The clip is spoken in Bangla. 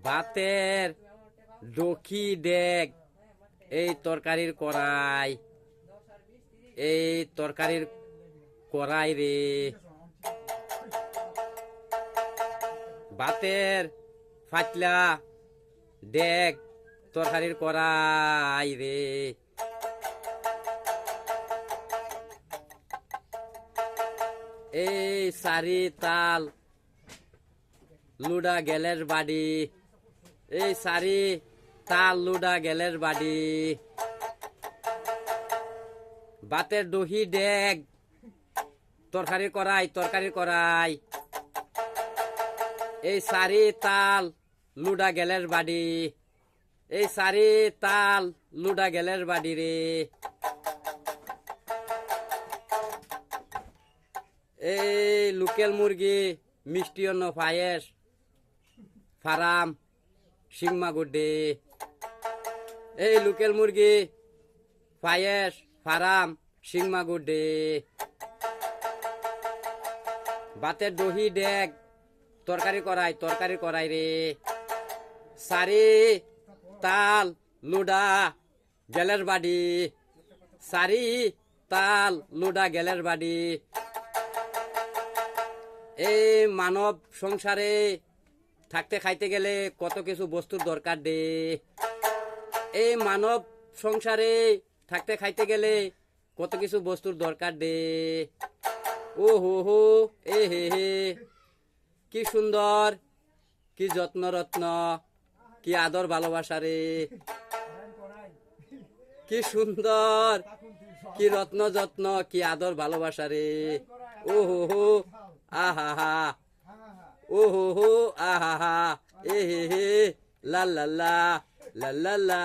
ভাতের ডকি ডেক, এই তরকারির কড়াই, এই তরকারির কড়াই রে। ভাতের ফাটলা ডেক, তরকারির কড়াই রে। এই সারি তাল লুডা গেলের বাড়ি, এই সারি তাল লুডা গেলের বাড়ি। ভাতের দহি ডেক, তরকারি কড়াই, তরকারি কড়াই, এই সারি তাল লুডা গেলের বাড়ি, এই সারি তাল লুডা গেলের বাড়ি রে। এই লোকেল মুরগি মিষ্টি অন্ন পায়েস ফারাম সিংমা গুড্ডে, এই লোকেল মুরগি পায়েস ফারাম সিংমা গুড্ডে। ভাতের দহি ডেক, তরকারি কড়াই, তরকারি কড়াই রে। সারি তাল লুডা গেলের বাড়ি, সারি তাল লুডা গেলের বাড়ি। এই মানব সংসারে থাকতে খাইতে গেলে কত কিছু বস্তুর দরকার দে। এই মানব সংসারে থাকতে খাইতে গেলে কত কিছু বস্তুর দরকার দে। ও হো হো, এ হে হে, কি সুন্দর, কি যত্ন রত্ন, কি আদর ভালোবাসা রে। কি সুন্দর, কি রত্ন যত্ন, কি আদর ভালোবাসা রে। ও হো হো, আহা হা, ও হো হো, আহা হা, এ হে হে, লা লা লা, লা লা লা।